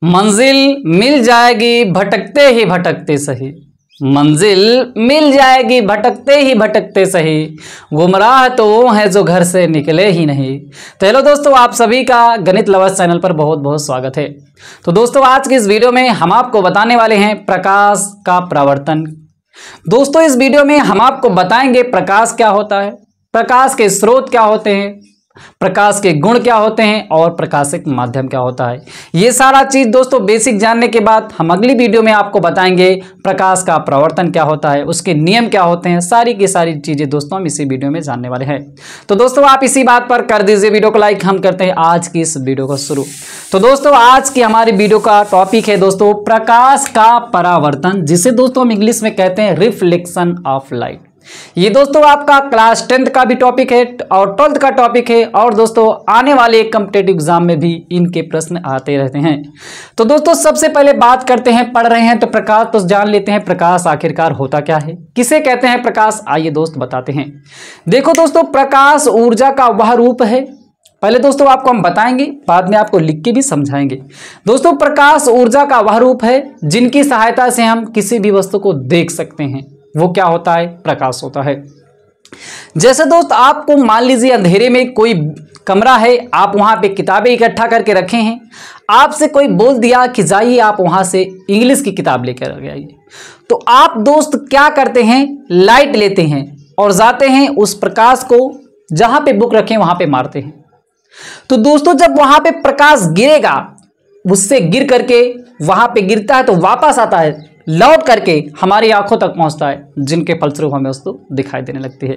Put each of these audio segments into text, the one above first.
मंजिल मिल जाएगी भटकते ही भटकते सही। मंजिल मिल जाएगी भटकते ही भटकते सही। गुमराह तो वो हैं जो घर से निकले ही नहीं। तो हेलो दोस्तों, आप सभी का गणित लवर्स चैनल पर बहुत बहुत स्वागत है। तो दोस्तों, आज की इस वीडियो में हम आपको बताने वाले हैं प्रकाश का परावर्तन। दोस्तों, इस वीडियो में हम आपको बताएंगे प्रकाश क्या होता है, प्रकाश के स्रोत क्या होते हैं, प्रकाश के गुण क्या होते हैं और प्रकाशिक माध्यम क्या होता है। ये सारा चीज दोस्तों बेसिक जानने के बाद हम अगली वीडियो में आपको बताएंगे प्रकाश का परावर्तन क्या होता है, उसके नियम क्या होते हैं। सारी की सारी चीजें दोस्तों हम इसी वीडियो में जानने वाले हैं। तो दोस्तों, आप इसी बात पर कर दीजिए वीडियो को लाइक। हम करते हैं आज की इस वीडियो को शुरू। तो दोस्तों, आज की हमारी वीडियो का टॉपिक है दोस्तों प्रकाश का परावर्तन, जिसे दोस्तों हम इंग्लिश में कहते हैं रिफ्लेक्शन ऑफ लाइट। ये दोस्तों आपका क्लास 10th का भी टॉपिक है और 12th का टॉपिक है, और दोस्तों आने वाले कॉम्पिटिटिव एग्जाम में भी इनके प्रश्न आते रहते हैं। तो दोस्तों, सबसे पहले बात करते हैं, पढ़ रहे हैं तो प्रकाश तो जान लेते हैं प्रकाश आखिरकार होता क्या है, किसे कहते हैं प्रकाश। आइए दोस्त बताते हैं। देखो दोस्तों, प्रकाश ऊर्जा का वह रूप है। पहले दोस्तों आपको हम बताएंगे, बाद में आपको लिख के भी समझाएंगे। दोस्तों, प्रकाश ऊर्जा का वह रूप है जिनकी सहायता से हम किसी भी वस्तु को देख सकते हैं। वो क्या होता है? प्रकाश होता है। जैसे दोस्त आपको मान लीजिए अंधेरे में कोई कमरा है, आप वहां पे किताबें इकट्ठा करके रखे हैं, आपसे कोई बोल दिया कि जाइए आप वहां से इंग्लिश की किताब लेकर आइए, तो आप दोस्त क्या करते हैं? लाइट लेते हैं और जाते हैं उस प्रकाश को जहां पे बुक रखे वहां पे मारते हैं। तो दोस्तों, जब वहां पे प्रकाश गिरेगा, उससे गिर करके वहां पे गिरता है तो वापस आता है, लौट करके हमारी आंखों तक पहुंचता है, जिनके फलस्वरूप हमें वस्तु दिखाई देने लगती है।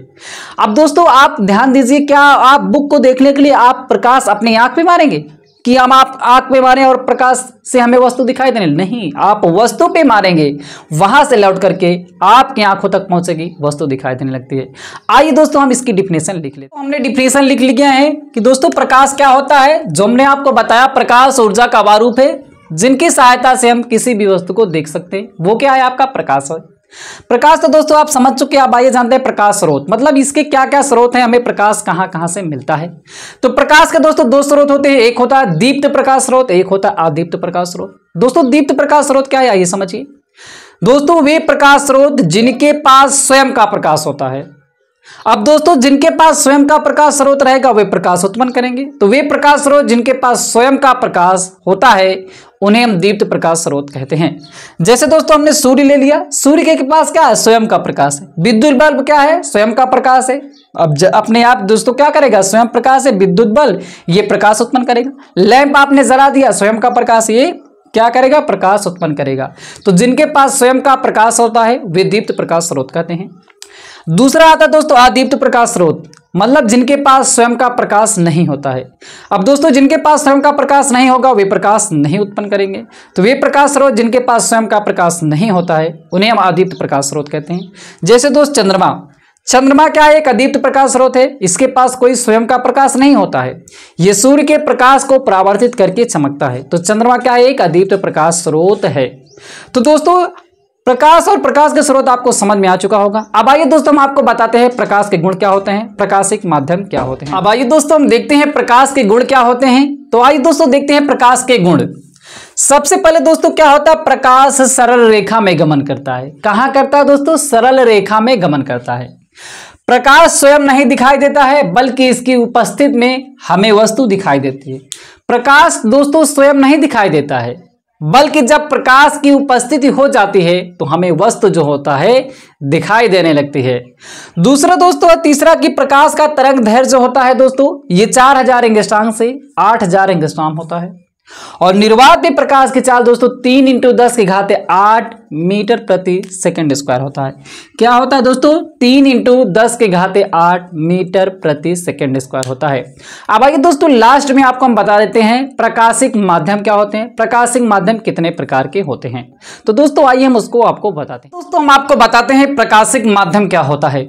अब दोस्तों आप ध्यान दीजिए, क्या आप बुक को देखने के लिए आप प्रकाश अपनी आंख पे मारेंगे कि हम आप आंख पे मारें और प्रकाश से हमें वस्तु दिखाई देने? नहीं, आप वस्तु पे मारेंगे, वहां से लौट करके आपकी आंखों तक पहुंचेगी, वस्तु दिखाई देने लगती है। आइए दोस्तों हम इसकी डिफिनेशन लिख लेते हैं। हमने डिफिनेशन लिख लिया है कि दोस्तों प्रकाश क्या होता है। जो हमने आपको बताया, प्रकाश ऊर्जा का वह रूप है जिनकी सहायता से हम किसी भी वस्तु को देख सकते हैं। वो क्या है? आपका प्रकाश है। प्रकाश तो दोस्तों आप समझ चुके हैं। अब आइए जानते हैं प्रकाश स्रोत, मतलब इसके क्या क्या स्रोत हैं, हमें प्रकाश कहां कहां से मिलता है। तो प्रकाश के दोस्तों दो स्रोत होते हैं, एक होता है दीप्त प्रकाश स्रोत, एक होता है अदीप्त प्रकाश स्रोत। दोस्तों दीप्त प्रकाश स्रोत क्या है, आइए समझिए। दोस्तों वे प्रकाश स्रोत जिनके पास स्वयं का प्रकाश होता है। अब दोस्तों जिनके पास स्वयं का प्रकाश स्रोत रहेगा वे प्रकाश उत्पन्न करेंगे। तो वे प्रकाश स्रोत जिनके पास स्वयं का प्रकाश होता है उन्हें हम दीप्त प्रकाश स्रोत कहते हैं। जैसे दोस्तों हमने सूर्य ले लिया, सूर्य के पास क्या है? स्वयं का प्रकाश है। विद्युत बल्ब क्या है? स्वयं का प्रकाश है। अब अपने आप दोस्तों क्या करेगा? स्वयं प्रकाश है। विद्युत बल्ब ये प्रकाश उत्पन्न करेगा। लैंप आपने जला दिया, स्वयं का प्रकाश, ये क्या करेगा? प्रकाश उत्पन्न करेगा। तो जिनके पास स्वयं का प्रकाश होता है वे दीप्त प्रकाश स्रोत कहते हैं। दूसरा आता है दोस्तों अदीप्त प्रकाश स्रोत, मतलब जिनके पास स्वयं का प्रकाश नहीं होता है। अब दोस्तों जिनके पास स्वयं का प्रकाश नहीं होगा वे प्रकाश नहीं उत्पन्न करेंगे। तो वे प्रकाश स्रोत जिनके पास स्वयं का प्रकाश नहीं होता है उन्हें हम अदीप्त प्रकाश स्रोत कहते हैं। जैसे दोस्त चंद्रमा, चंद्रमा क्या है? एक अदीप्त प्रकाश स्रोत है। इसके पास कोई स्वयं का प्रकाश नहीं होता है, यह सूर्य के प्रकाश को परावर्तित करके चमकता है। तो चंद्रमा क्या है? एक अदीप्त प्रकाश स्रोत है। तो दोस्तों प्रकाश और प्रकाश के स्रोत आपको समझ में आ चुका होगा। अब आइए दोस्तों हम आपको बताते हैं प्रकाश के गुण क्या होते हैं, प्रकाशिक माध्यम क्या होते हैं। अब आइए दोस्तों हम देखते हैं प्रकाश के गुण क्या होते हैं। तो आइए दोस्तों देखते हैं प्रकाश के गुण। सबसे पहले दोस्तों क्या होता है? प्रकाश सरल रेखा में गमन करता है। कहां करता है दोस्तों? सरल रेखा में गमन करता है। प्रकाश स्वयं नहीं दिखाई देता है, बल्कि इसकी उपस्थिति में हमें वस्तु दिखाई देती है। प्रकाश दोस्तों स्वयं नहीं दिखाई देता है, बल्कि जब प्रकाश की उपस्थिति हो जाती है तो हमें वस्तु जो होता है दिखाई देने लगती है। दूसरा दोस्तों तीसरा कि प्रकाश का तरंग दैर्घ्य जो होता है दोस्तों ये 4000 एंगस्ट्रॉम से 8000 एंगस्ट्रॉम होता है। और निर्वात में प्रकाश की चाल दोस्तों 3 × 10⁸ मीटर प्रति सेकंड स्क्वायर होता है। क्या होता है दोस्तों? 3 × 10⁸ मीटर प्रति सेकंड स्क्वायर होता है। अब आइए दोस्तों लास्ट में आपको हम बता देते हैं प्रकाशिक माध्यम क्या होते हैं, प्रकाशिक माध्यम कितने प्रकार के होते हैं। तो दोस्तों आइए हम उसको आपको बताते हैं। दोस्तों हम आपको बताते हैं प्रकाशिक माध्यम क्या होता है।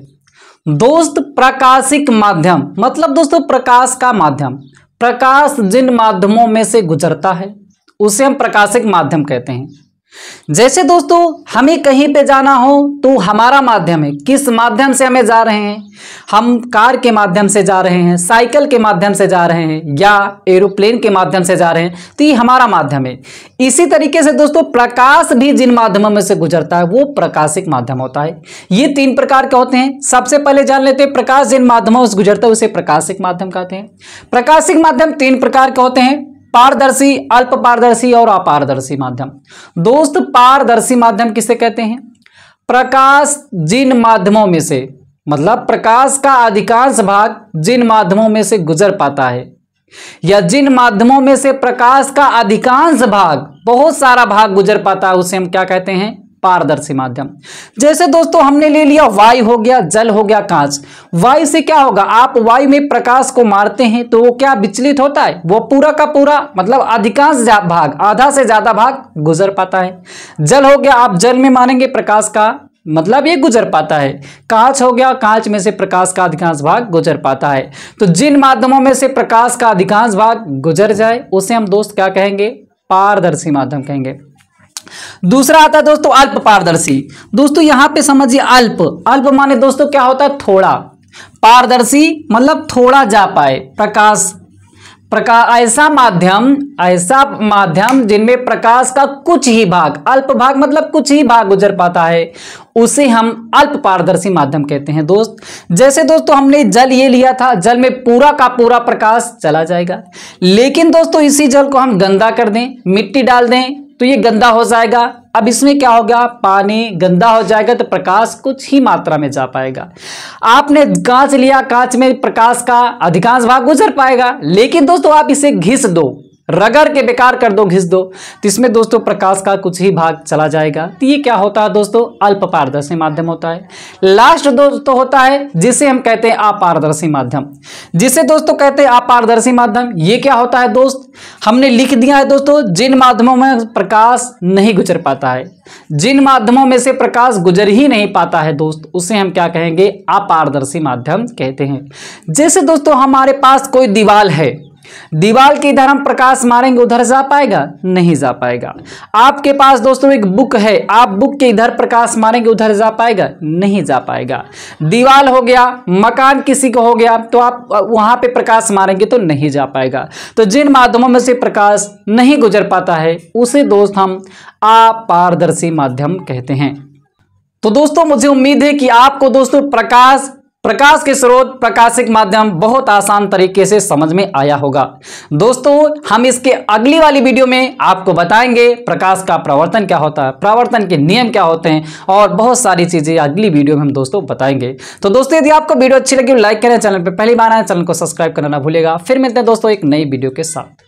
दोस्त प्रकाशिक माध्यम मतलब दोस्तों प्रकाश का माध्यम, प्रकाश जिन माध्यमों में से गुजरता है उसे हम प्रकाशिक माध्यम कहते हैं। जैसे दोस्तों हमें कहीं पे जाना हो तो हमारा माध्यम है, किस माध्यम से हमें जा रहे हैं, हम कार के माध्यम से जा रहे हैं, साइकिल के माध्यम से जा रहे हैं या एरोप्लेन के माध्यम से जा रहे हैं, तो ये हमारा माध्यम है। इसी तरीके से दोस्तों प्रकाश भी जिन माध्यमों में से गुजरता है वो प्रकाशिक माध्यम होता है। ये 3 प्रकार के होते हैं। सबसे पहले जान लेते हैं प्रकाश जिन माध्यमों से गुजरता है उसे प्रकाशिक माध्यम कहते हैं। प्रकाशिक माध्यम 3 प्रकार के होते हैं, पारदर्शी, अल्प पारदर्शी और अपारदर्शी माध्यम। दोस्त पारदर्शी माध्यम किसे कहते हैं? प्रकाश जिन माध्यमों में से, मतलब प्रकाश का अधिकांश भाग जिन माध्यमों में से गुजर पाता है या जिन माध्यमों में से प्रकाश का अधिकांश भाग, बहुत सारा भाग गुजर पाता है, उसे हम क्या कहते हैं? पारदर्शी माध्यम। जैसे दोस्तों हमने ले लिया वायु हो गया, जल हो गया, कांच। वायु से क्या होगा, आप वायु में प्रकाश को मारते हैं तो वो क्या विचलित होता है? वो पूरा का पूरा मतलब अधिकांश भाग, आधा से ज्यादा भाग गुजर पाता है। जल हो गया, आप जल में मारेंगे प्रकाश का मतलब ये गुजर पाता है। कांच हो गया, कांच में से प्रकाश का अधिकांश भाग गुजर पाता है। तो जिन माध्यमों में से प्रकाश का अधिकांश भाग गुजर जाए उसे हम दोस्त क्या कहेंगे? पारदर्शी माध्यम कहेंगे। दूसरा आता है दोस्तों अल्प पारदर्शी। दोस्तों यहां पे समझिए अल्प, अल्प माने दोस्तों क्या होता है? थोड़ा। पारदर्शी मतलब थोड़ा जा पाए प्रकाश, ऐसा माध्यम जिनमें प्रकाश का कुछ ही भाग, अल्प भाग मतलब कुछ ही भाग गुजर पाता है, उसे हम अल्प पारदर्शी माध्यम कहते हैं दोस्त। जैसे दोस्तों हमने जल ये लिया था, जल में पूरा का पूरा प्रकाश चला जाएगा, लेकिन दोस्तों इसी जल को हम गंदा कर दें, मिट्टी डाल दें तो ये गंदा हो जाएगा। अब इसमें क्या होगा? पानी गंदा हो जाएगा तो प्रकाश कुछ ही मात्रा में जा पाएगा। आपने कांच लिया, कांच में प्रकाश का अधिकांश भाग गुजर पाएगा, लेकिन दोस्तों आप इसे घिस दो, रगड़ के बेकार कर दो, घिस दो, तो इसमें दोस्तों प्रकाश का कुछ ही भाग चला जाएगा। तो ये क्या होता है दोस्तों? अल्प पारदर्शी माध्यम होता है। लास्ट दोस्तों होता है जिसे हम कहते हैं अपारदर्शी माध्यम, जिसे दोस्तों कहते हैं अपारदर्शी माध्यम। ये क्या होता है दोस्त? हमने लिख दिया है दोस्तों, जिन माध्यमों में प्रकाश नहीं गुजर पाता है, जिन माध्यमों में से प्रकाश गुजर ही नहीं पाता है दोस्त, उसे हम क्या कहेंगे? अपारदर्शी माध्यम कहते हैं। जैसे दोस्तों हमारे पास कोई दीवार है, दीवार के इधर हम प्रकाश मारेंगे उधर जा पाएगा? नहीं जा पाएगा। आपके पास दोस्तों एक बुक है, आप बुक के इधर प्रकाश मारेंगे उधर जा पाएगा? नहीं जा पाएगा। दीवार हो गया, मकान किसी को हो गया तो आप वहां पे प्रकाश मारेंगे तो नहीं जा पाएगा। तो जिन माध्यमों में से प्रकाश नहीं गुजर पाता है उसे दोस्त हम अपारदर्शी माध्यम कहते हैं। तो दोस्तों मुझे उम्मीद है कि आपको दोस्तों प्रकाश के स्रोत, प्रकाशिक माध्यम बहुत आसान तरीके से समझ में आया होगा। दोस्तों हम इसके अगली वाली वीडियो में आपको बताएंगे प्रकाश का प्रवर्तन क्या होता है, प्रवर्तन के नियम क्या होते हैं और बहुत सारी चीजें अगली वीडियो में हम दोस्तों बताएंगे। तो दोस्तों यदि आपको वीडियो अच्छी लगी लाइक करें, चैनल पर पहली बार आए चैनल को सब्सक्राइब करना ना भूलेगा। फिर मिलते हैं दोस्तों एक नई वीडियो के साथ।